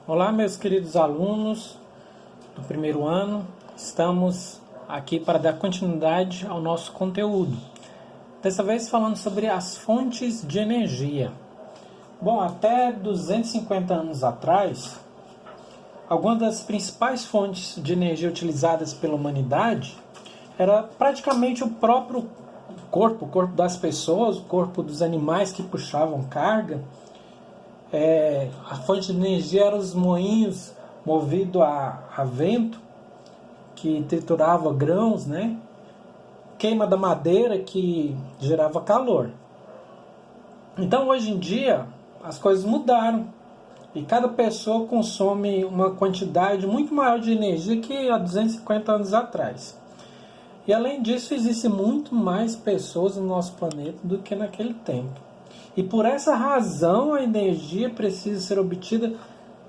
Olá, meus queridos alunos do primeiro ano. Estamos aqui para dar continuidade ao nosso conteúdo. Dessa vez falando sobre as fontes de energia. Bom, até 250 anos atrás, algumas das principais fontes de energia utilizadas pela humanidade era praticamente o próprio corpo, o corpo das pessoas, o corpo dos animais que puxavam carga. A fonte de energia eram os moinhos movidos a vento, que triturava grãos, né? Queima da madeira, que gerava calor. Então, hoje em dia, as coisas mudaram. E cada pessoa consome uma quantidade muito maior de energia que há 250 anos atrás. E, além disso, existem muito mais pessoas no nosso planeta do que naquele tempo. E por essa razão a energia precisa ser obtida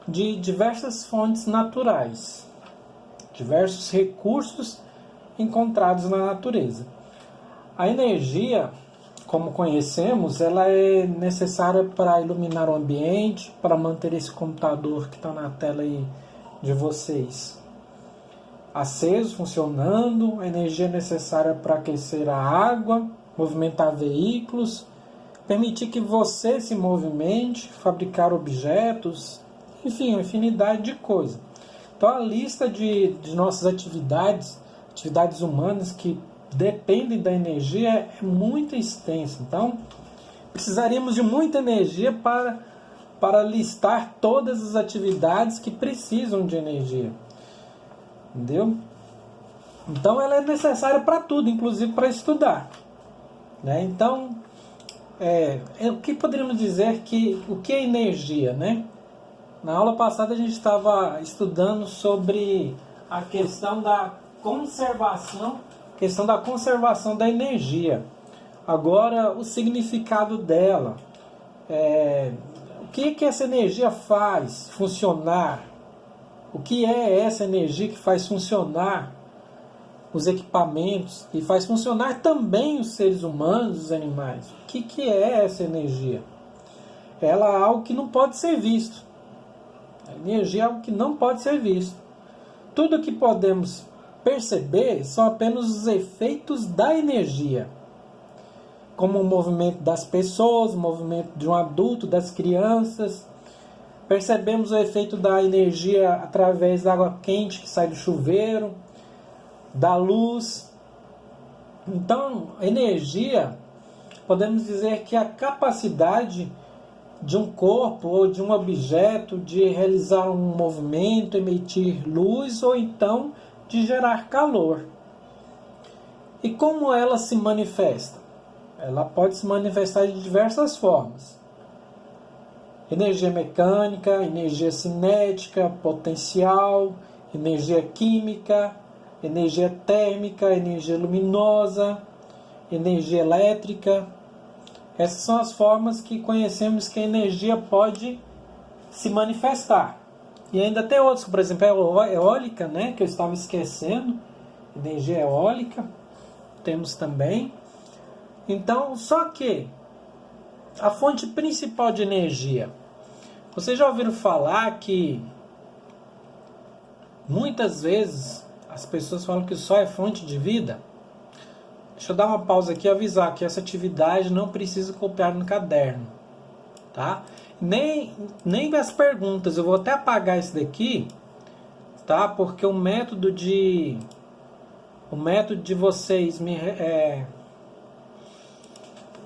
de diversas fontes naturais, diversos recursos encontrados na natureza. A energia, como conhecemos, ela é necessária para iluminar o ambiente, para manter esse computador que está na tela aí de vocês aceso, funcionando. A energia é necessária para aquecer a água, movimentar veículos, permitir que você se movimente, fabricar objetos, enfim, uma infinidade de coisas. Então, a lista de nossas atividades humanas que dependem da energia é muito extensa. Então, precisaríamos de muita energia para listar todas as atividades que precisam de energia. Entendeu? Então, ela é necessária para tudo, inclusive para estudar. Né? Então, o que poderíamos dizer o que é energia, né? Na aula passada a gente estava estudando sobre a questão da conservação da energia. Agora, o significado dela, o que essa energia faz funcionar? O que é essa energia que faz funcionar os equipamentos e faz funcionar também os seres humanos, os animais? O que é essa energia? Ela é algo que não pode ser visto. A energia é algo que não pode ser visto. Tudo que podemos perceber são apenas os efeitos da energia, como o movimento das pessoas, o movimento de um adulto, das crianças. Percebemos o efeito da energia através da água quente que sai do chuveiro, da luz. Então, energia, podemos dizer que é a capacidade de um corpo ou de um objeto de realizar um movimento, emitir luz ou então de gerar calor. E como ela se manifesta? Ela pode se manifestar de diversas formas. Energia mecânica, energia cinética, potencial, energia química, energia térmica, energia luminosa, energia elétrica. Essas são as formas que conhecemos que a energia pode se manifestar. E ainda tem outros, por exemplo, a eólica, né, que eu estava esquecendo. Energia eólica, temos também. Então, só que a fonte principal de energia. Vocês já ouviram falar que muitas vezes as pessoas falam que o sol é fonte de vida? Deixa eu dar uma pausa aqui e avisar que essa atividade não precisa copiar no caderno, tá? Nem as perguntas, eu vou até apagar isso daqui, tá? Porque o método de vocês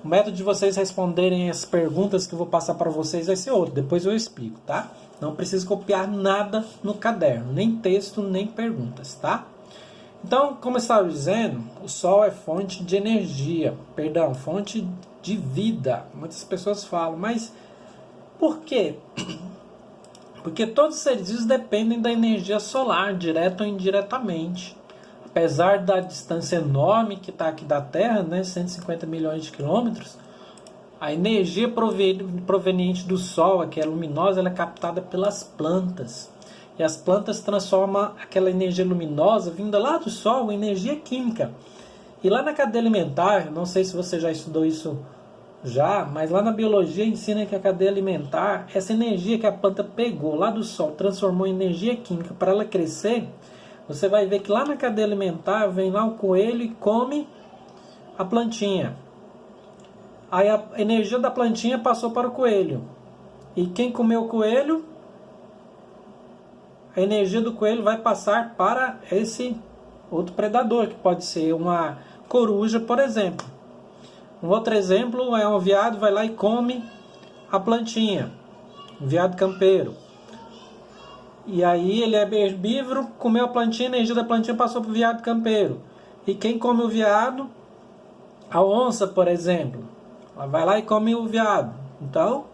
o método de vocês responderem as perguntas que eu vou passar para vocês vai ser outro, depois eu explico, tá? Não precisa copiar nada no caderno, nem texto, nem perguntas, tá? Então, como eu estava dizendo, o Sol é fonte de energia, fonte de vida. Muitas pessoas falam, mas por quê? Porque todos os seres vivos dependem da energia solar, direta ou indiretamente. Apesar da distância enorme que está aqui da Terra, né, 150 milhões de quilômetros, a energia proveniente do Sol, que é luminosa, ela é captada pelas plantas. E as plantas transformam aquela energia luminosa vinda lá do Sol em energia química. E lá na cadeia alimentar, não sei se você já estudou isso já, mas lá na biologia ensina que a cadeia alimentar, essa energia que a planta pegou lá do sol, transformou em energia química para ela crescer, você vai ver que lá na cadeia alimentar vem lá o coelho e come a plantinha. Aí a energia da plantinha passou para o coelho. E quem comeu o coelho, a energia do coelho vai passar para esse outro predador, que pode ser uma coruja, por exemplo. Um outro exemplo é um veado vai lá e come a plantinha, um veado campeiro. E aí ele é herbívoro, comeu a plantinha, a energia da plantinha passou para o veado campeiro. E quem come o veado? A onça, por exemplo. Ela vai lá e come o veado. Então,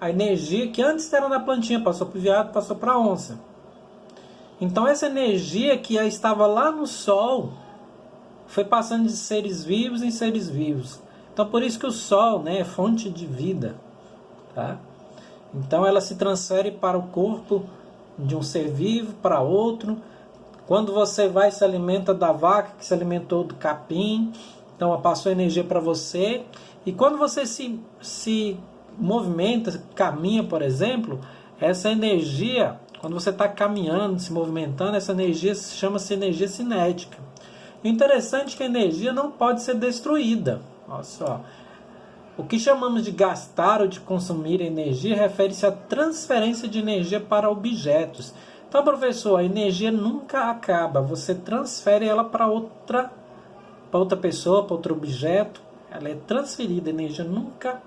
a energia que antes era da plantinha passou para o veado, passou para a onça. Então essa energia que estava lá no sol foi passando de seres vivos em seres vivos. Então por isso que o sol, né, é fonte de vida. Tá? Então ela se transfere para o corpo de um ser vivo para outro. Quando você vai e se alimenta da vaca que se alimentou do capim, então ela passou energia para você. E quando você se movimenta, caminha, por exemplo, essa energia, quando você está caminhando, se movimentando, essa energia chama-se energia cinética. O interessante é que a energia não pode ser destruída. Olha só. O que chamamos de gastar ou de consumir energia refere-se à transferência de energia para objetos. Então, professor, a energia nunca acaba. Você transfere ela para outra pessoa, para outro objeto. Ela é transferida. A energia nunca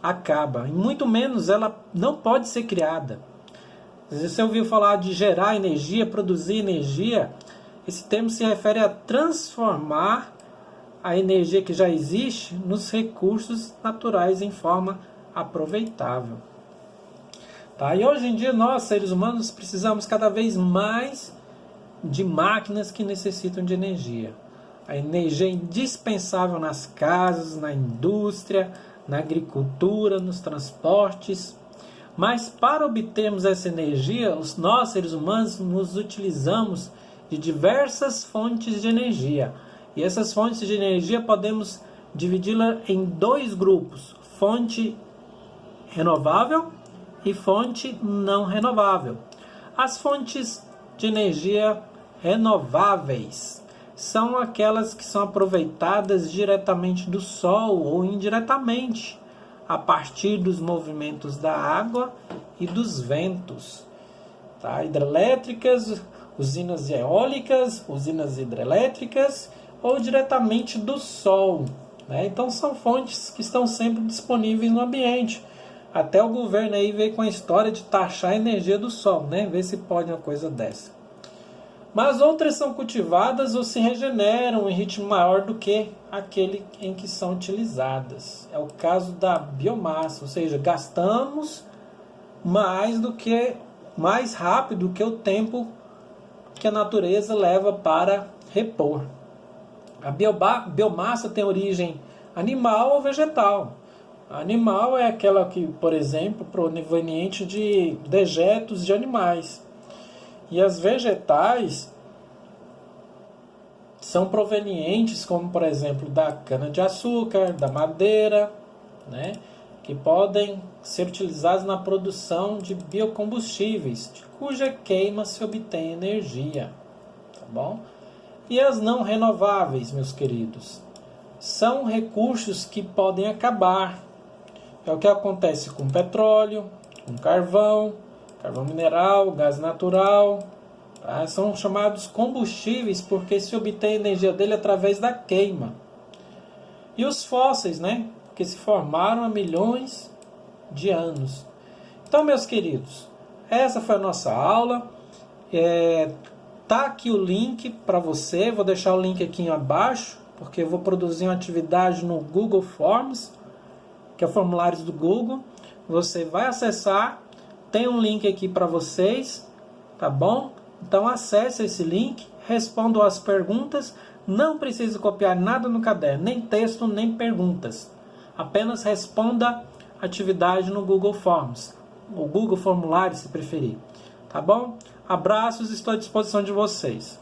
acaba. E muito menos ela não pode ser criada. Você ouviu falar de gerar energia, produzir energia? Esse termo se refere a transformar a energia que já existe nos recursos naturais em forma aproveitável. Tá? E hoje em dia nós, seres humanos, precisamos cada vez mais de máquinas que necessitam de energia. A energia é indispensável nas casas, na indústria, na agricultura, nos transportes. Mas para obtermos essa energia, nós, seres humanos, nos utilizamos de diversas fontes de energia. E essas fontes de energia podemos dividi-la em dois grupos: fonte renovável e fonte não renovável. As fontes de energia renováveis são aquelas que são aproveitadas diretamente do sol ou indiretamente, a partir dos movimentos da água e dos ventos. Tá? Hidrelétricas, usinas eólicas, usinas hidrelétricas ou diretamente do sol. Né? Então são fontes que estão sempre disponíveis no ambiente. Até o governo aí veio com a história de taxar a energia do sol, né? Ver se pode uma coisa dessa. Mas outras são cultivadas ou se regeneram em ritmo maior do que aquele em que são utilizadas. É o caso da biomassa, ou seja, gastamos mais rápido que o tempo que a natureza leva para repor. A biomassa tem origem animal ou vegetal. A animal é aquela que, por exemplo, proveniente de dejetos de animais. E as vegetais são provenientes, como por exemplo, da cana-de-açúcar, da madeira, né, que podem ser utilizados na produção de biocombustíveis, de cuja queima se obtém energia. Tá bom? E as não renováveis, meus queridos, são recursos que podem acabar. É o que acontece com petróleo, com carvão mineral, gás natural. Tá? São chamados combustíveis porque se obtém energia dele através da queima. E os fósseis, né? Que se formaram há milhões de anos. Então, meus queridos, essa foi a nossa aula. Tá aqui o link para você. Vou deixar o link aqui abaixo, porque eu vou produzir uma atividade no Google Forms, que é formulários do Google. Você vai acessar. Tem um link aqui para vocês, tá bom? Então acesse esse link, respondam as perguntas. Não precisa copiar nada no caderno, nem texto, nem perguntas. Apenas responda a atividade no Google Forms, ou Google Formulário, se preferir. Tá bom? Abraços, estou à disposição de vocês.